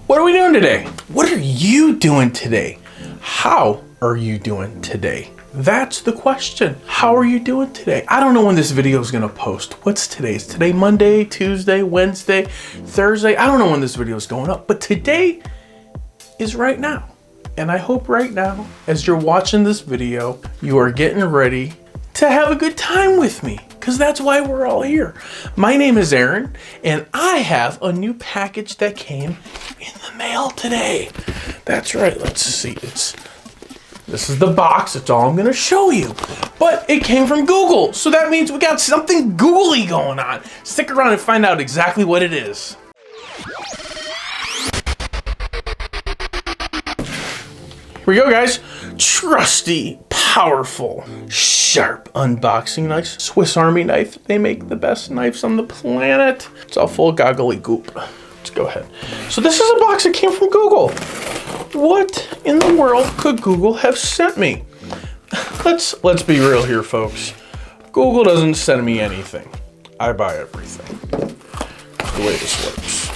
What are we doing today? What are you doing today? How are you doing today? That's the question. How are you doing today? I don't know when this video is gonna post. What's today? Is today Monday, Tuesday, Wednesday, Thursday? I don't know when this video is going up, but today is right now. And I hope right now, as you're watching this video, you are getting ready to have a good time with me, because that's why we're all here. My name is Aaron, and I have a new package that came in the mail today. That's right, let's see, this is the box, it's all I'm gonna show you. But it came from Google, so that means we got something googly going on. Stick around and find out exactly what it is. Here we go, guys. Trusty, powerful, sharp unboxing knife. Swiss Army knife. They make the best knives on the planet. It's all full of goggly goop. Let's go ahead. So this is a box that came from Google. What in the world could Google have sent me? Let's be real here, folks. Google doesn't send me anything. I buy everything. That's the way this works.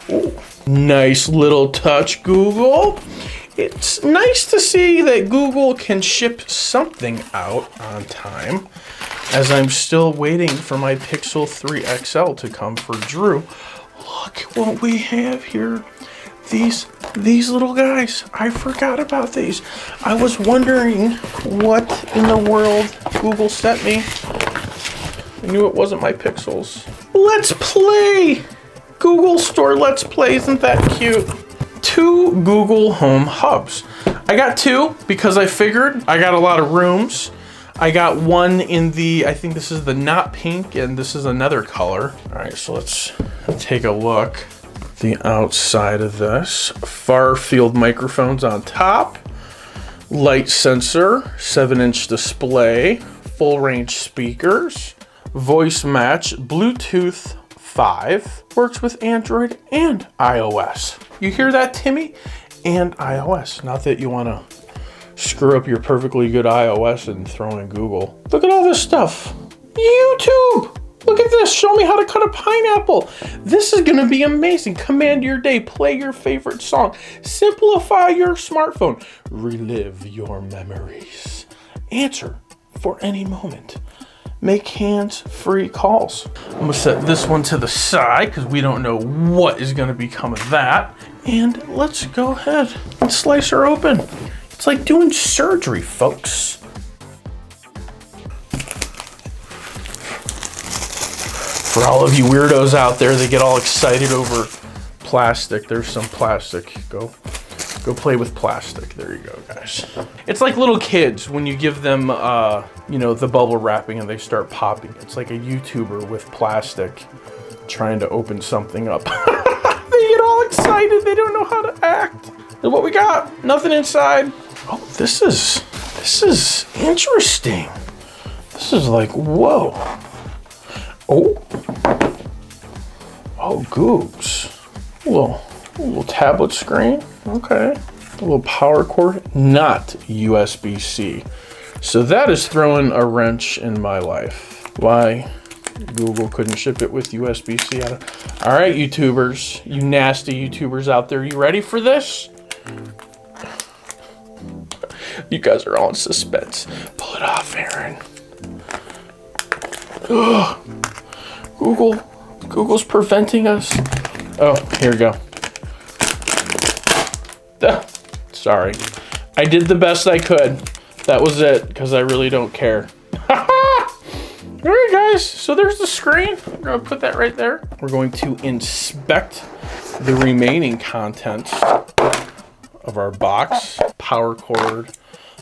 Ooh, nice little touch, Google. It's nice to see that Google can ship something out on time, as I'm still waiting for my Pixel 3 XL to come for Drew. Look what we have here. These little guys. I forgot about these. I was wondering what in the world Google sent me. I knew it wasn't my Pixels. Let's Play! Google Store Let's Play, isn't that cute? 2 Google Home hubs. I got 2 because I figured I got a lot of rooms. I got one in the, I think this is the not pink, and this is another color. All right, so let's take a look. The outside of this. Far field microphones on top. Light sensor, 7-inch display, full range speakers, voice match, Bluetooth 5, works with Android and iOS. You hear that, Timmy? And iOS. Not that you want to screw up your perfectly good iOS and throw in Google. Look at all this stuff. YouTube! Look at this. Show me how to cut a pineapple. This is going to be amazing. Command your day. Play your favorite song. Simplify your smartphone. Relive your memories. Answer for any moment. Make hands-free calls. I'm gonna set this one to the side because we don't know what is gonna become of that. And let's go ahead and slice her open. It's like doing surgery, folks. For all of you weirdos out there that get all excited over plastic, there's some plastic. Go play with plastic. There you go, guys. It's like little kids when you give them, you know, the bubble wrapping and they start popping. It's like a YouTuber with plastic trying to open something up. They get all excited. They don't know how to act. And what we got? Nothing inside. Oh, this is interesting. This is like, whoa. Oh, goobs. A little tablet screen. Okay. A little power cord, not USB-C. So that is throwing a wrench in my life. Why Google couldn't ship it with USB-C? All right, YouTubers, you nasty YouTubers out there, you ready for this? You guys are all in suspense. Pull it off, Aaron. Ugh. Google's preventing us. Oh, here we go. Sorry. I did the best I could. That was it, because I really don't care. Alright, guys, so there's the screen. I'm going to put that right there. We're going to inspect the remaining contents of our box. Power cord.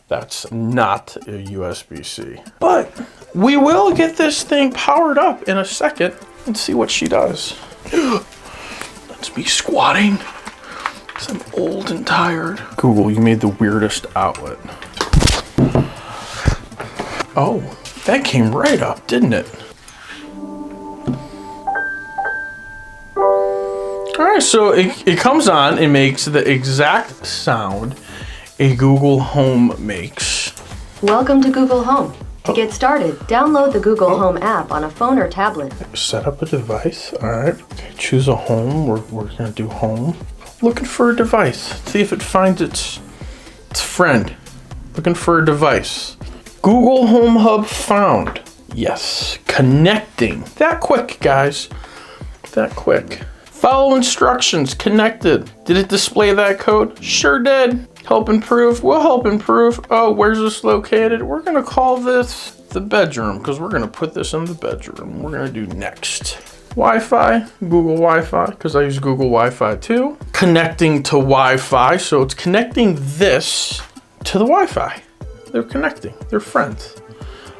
That's not a USB-C. But we will get this thing powered up in a second and see what she does. Let's be squatting. I'm old and tired. Google, you made the weirdest outlet. Oh, that came right up, didn't it? All right, so it comes on and makes the exact sound a Google Home makes. Welcome to Google Home. To get started, download the Google Home app on a phone or tablet. Set up a device. All right. Okay, choose a home. We're going to do home. Looking for a device. See if it finds its friend. Looking for a device. Google Home Hub found. Yes. Connecting. That quick, guys. That quick. Follow instructions. Connected. Did it display that code? Sure did. Help improve. We'll help improve. Oh, where's this located? We're going to call this the bedroom because we're going to put this in the bedroom. We're going to do next. Wi-Fi, Google Wi-Fi, because I use Google Wi-Fi too. Connecting to Wi-Fi, so it's connecting this to the Wi-Fi. They're connecting, they're friends.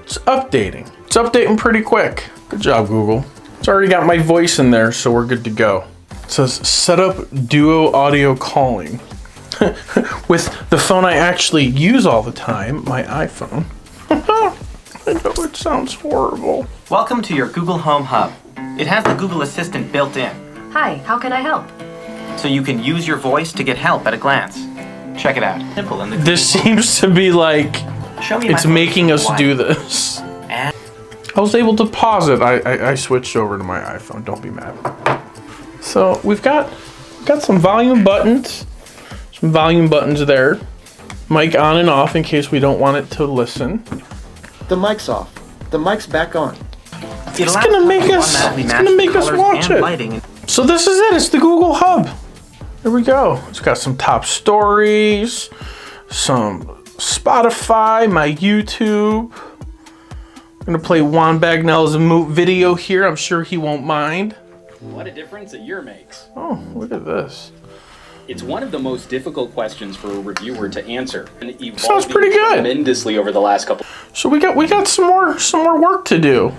It's updating. It's updating pretty quick. Good job, Google. It's already got my voice in there, so we're good to go. It says set up duo audio calling. With the phone I actually use all the time, my iPhone. I know it sounds horrible. Welcome to your Google Home Hub. It has the Google Assistant built in, Hi, how can I help? so you can use your voice to get help at a glance. Check it out. Simple in the This seems to be like Show me it's my making us wife. do this. And I was able to pause it. I switched over to my iPhone. Don't be mad. So we've got some volume buttons. Some volume buttons there. Mic on and off in case we don't want it to listen. The mic's off. The mic's back on. It's gonna make us watch it. So this is it. It's the Google Hub. There we go. It's got some top stories, some Spotify, my YouTube. I'm gonna play Juan Bagnell's video here. I'm sure he won't mind. What a difference a year makes. Oh, look at this. It's one of the most difficult questions for a reviewer to answer. And evolving Sounds pretty good. tremendously over the last couple. So we got some more work to do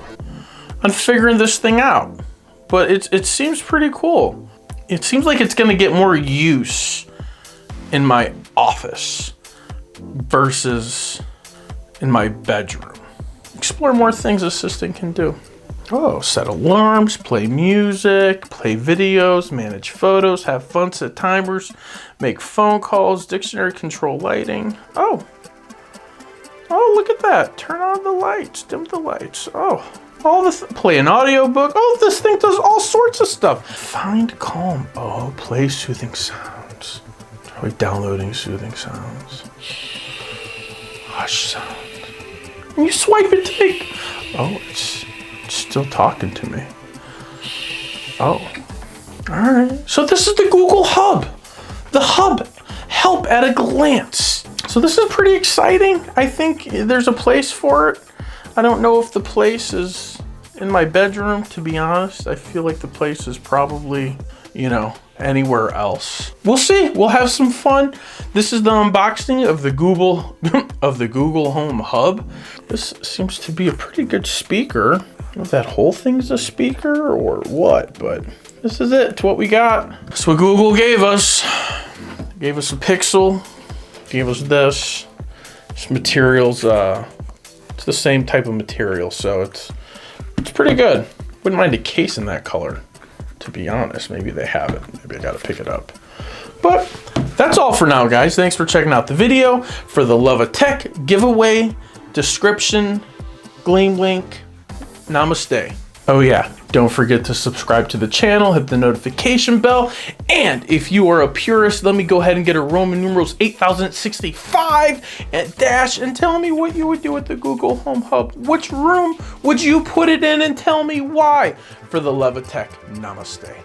on figuring this thing out. But it seems pretty cool. It seems like it's gonna get more use in my office versus in my bedroom. Explore more things Assistant can do. Oh, set alarms, play music, play videos, manage photos, have fun, set timers, make phone calls, dictionary, control lighting. Oh, look at that. Turn on the lights, dim the lights. Oh, all this, play an audiobook. Oh, this thing does all sorts of stuff. Find calm. Oh, play soothing sounds. Probably downloading soothing sounds. Hush sound. And you swipe it to make, oh, it's still talking to me. Oh, all right. So this is the Google Hub. The Hub, help at a glance. So this is pretty exciting. I think there's a place for it. I don't know if the place is in my bedroom, to be honest. I feel like the place is probably, anywhere else. We'll see. We'll have some fun. This is the unboxing of the Google Home Hub. This seems to be a pretty good speaker. I don't know if that whole thing's a speaker or what, but this is it. It's what we got. That's what Google gave us. They gave us a Pixel. Gave us this. This material's it's the same type of material, so it's pretty good. Wouldn't mind a case in that color, to be honest. Maybe they have it. Maybe I gotta pick it up. But that's all for now, guys. Thanks for checking out the video. For the Love of Tech giveaway, description, Gleam link, namaste. Oh yeah, don't forget to subscribe to the channel, hit the notification bell, and if you are a purist, let me go ahead and get a Roman numerals 8065 and dash and tell me what you would do with the Google Home Hub. Which room would you put it in and tell me why? For the Love of Tech, namaste.